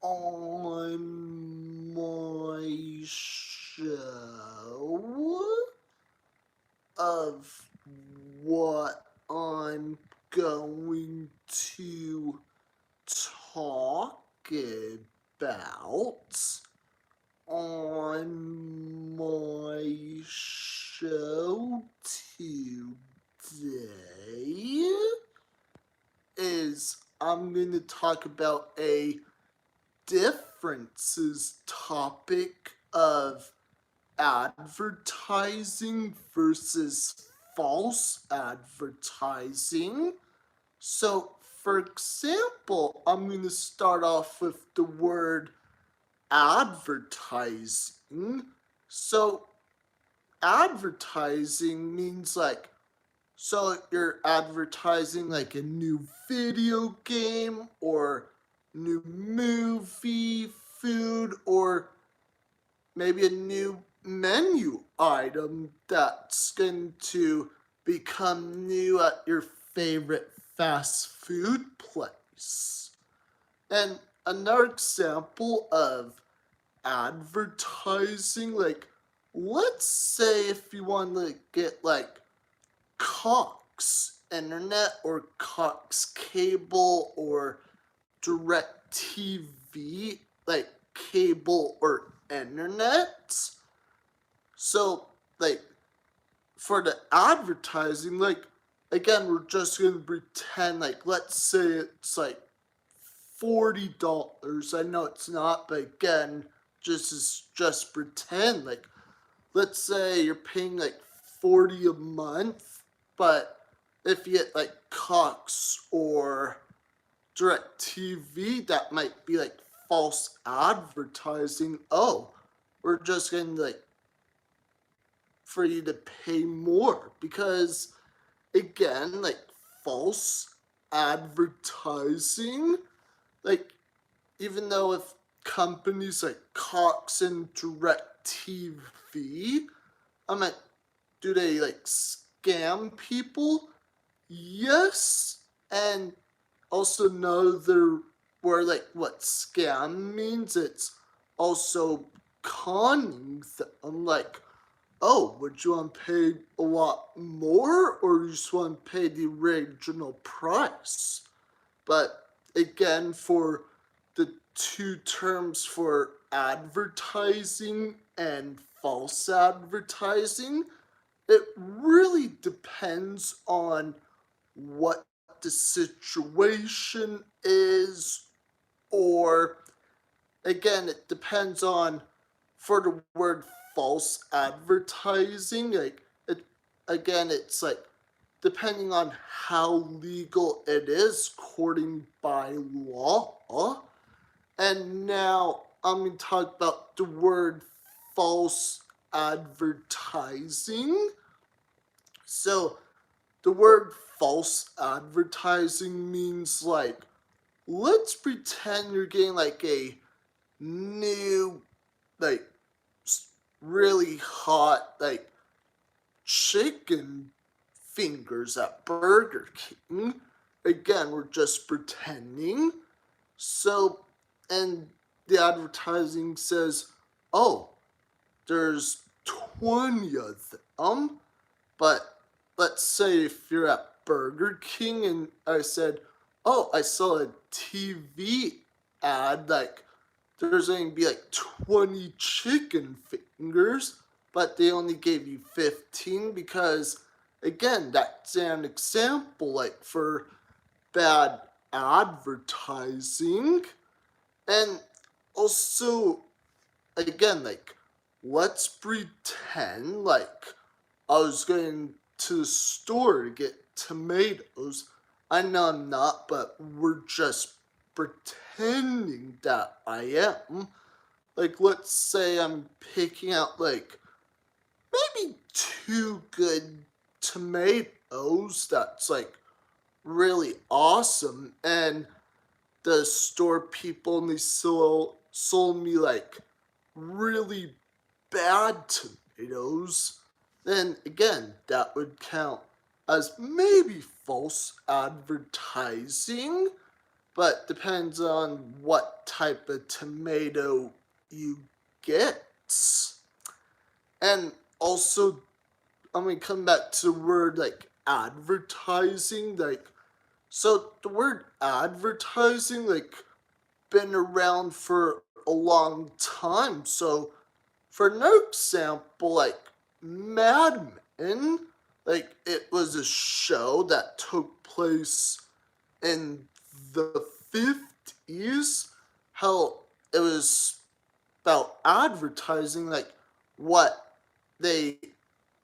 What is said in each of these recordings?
on my show of what I'm going to talk about on my show today is I'm going to talk about a differences topic of advertising versus false advertising. So, for example, I'm going to start off with the word advertising. So, advertising means so you're advertising like a new video game or new movie, food, or maybe a new menu item that's going to become new at your favorite fast food place. And another example of advertising, let's say if you want to get Cox Internet or Cox Cable or Direct TV, like cable or internet. So, for the advertising, again, we're just going to pretend, let's say it's $40. I know it's not, but again, just pretend. Let's say you're paying 40 a month, but if you get Cox or Direct TV, that might be false advertising. Oh, we're just going to for you to pay more because again, false advertising, like even though if companies like Cox and Direct TV, I'm like, do they scam people? Yes, and also know there where what scam means. It's also conning them. Oh, would you want to pay a lot more, or you just want to pay the original price? But again, for the two terms for advertising and false advertising, it really depends on what the situation is, or again, it depends on for the word false advertising, it's depending on how legal it is according by law. And now I'm going to talk about the word false advertising. So the word false advertising means let's pretend you're getting a new, like, really hot, chicken fingers at Burger King. Again, we're just pretending. So, and the advertising says, oh, there's 20 of them. But let's say if you're at Burger King and I said, oh, I saw a TV ad, there's going to be 20 chicken fingers, but they only gave you 15 because, again, that's an example, for bad advertising. And also, again, let's pretend I was going to the store to get tomatoes. I know I'm not, but we're just pretending that I am. Let's say I'm picking out maybe two good tomatoes that's really awesome, and the store people and they sold me really bad tomatoes. Then again, that would count as maybe false advertising. but depends on what type of tomato you get. And also, I'm gonna come back to the word like advertising. Like, so the word advertising, like, been around for a long time. So, for an example, like Mad Men, like, it was a show that took place in the 50s. How it was about advertising, like what they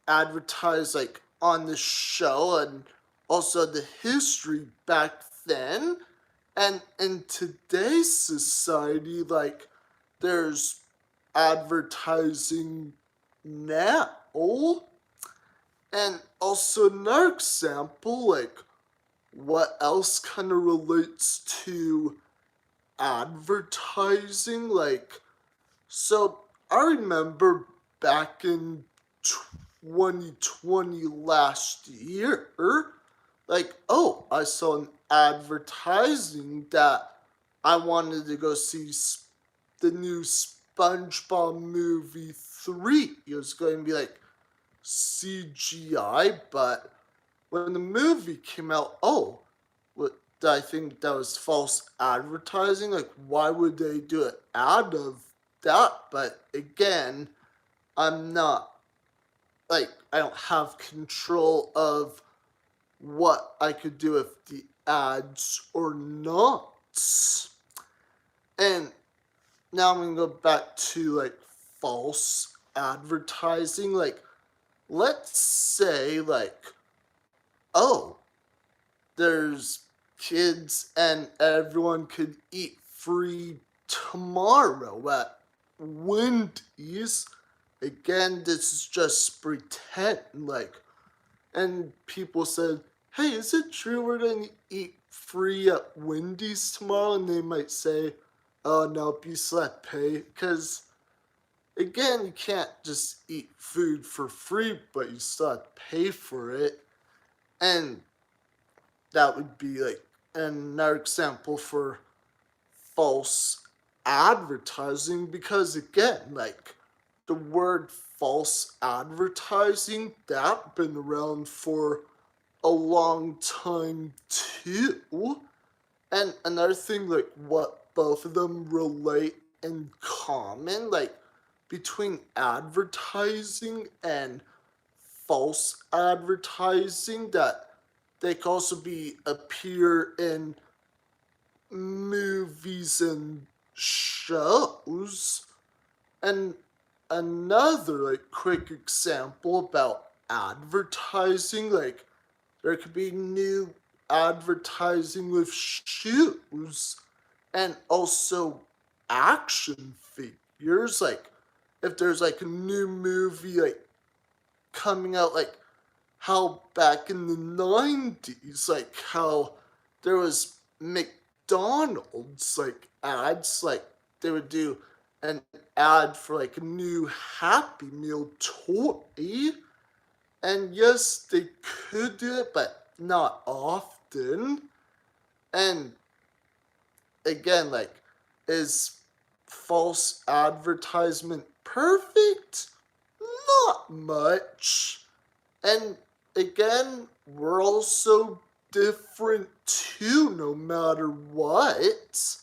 advertised like on the show, and also the history back then. And in today's society, like, there's advertising now. And also another example, like, what else kind of relates to advertising? Like, so I remember back in 2020 last year, like, oh, I saw an advertising that I wanted to go see the new SpongeBob movie 3. It was going to be like CGI, but when the movie came out, oh, what, I think that was false advertising. Like, why would they do it out of that? But again, I'm not, like, I don't have control of what I could do with the ads or not. And now I'm gonna go back to like false advertising. Like, let's say, like, oh, there's kids and everyone could eat free tomorrow at Wendy's. Again, this is just pretend, like, and people said, hey, is it true we're gonna eat free at Wendy's tomorrow? And they might say, oh, no, you still have to pay. Because, again, you can't just eat food for free, but you still have to pay for it. And that would be like another example for false advertising, because again, like, the word false advertising, that been around for a long time too. And another thing, like, what both of them relate in common, like, between advertising and false advertising, that they can also be appear in movies and shows. And another like quick example about advertising, like, there could be new advertising with shoes and also action figures. Like, if there's like a new movie like coming out, like how back in the 90s, like how there was McDonald's like ads, like they would do an ad for like a new Happy Meal toy. And yes, they could do it, but not often. And again, like, is false advertisement perfect? Not much. And again, we're also different too, no matter what.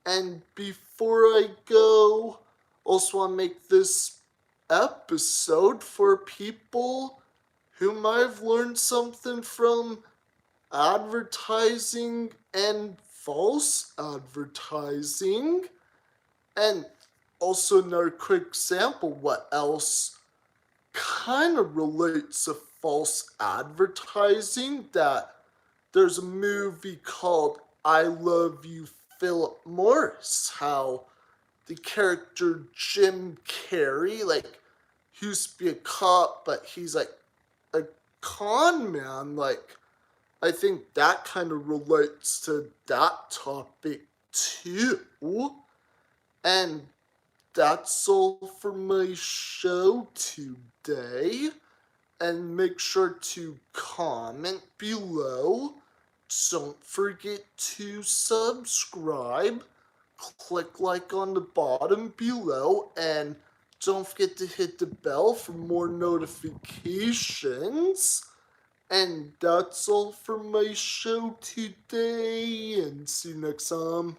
And before I go, also want to make this episode for people who might have learned something from advertising and false advertising. And also another quick sample, what else kind of relates to false advertising, that there's a movie called I Love You, Philip Morris, how the character Jim Carrey, like, he used to be a cop, but he's like a con man. Like, I think that kind of relates to that topic too. And that's all for my show today. And make sure to comment below Don't forget to subscribe, click like on the bottom below, and don't forget to hit the bell for more notifications. And that's all for my show today, and see you next time.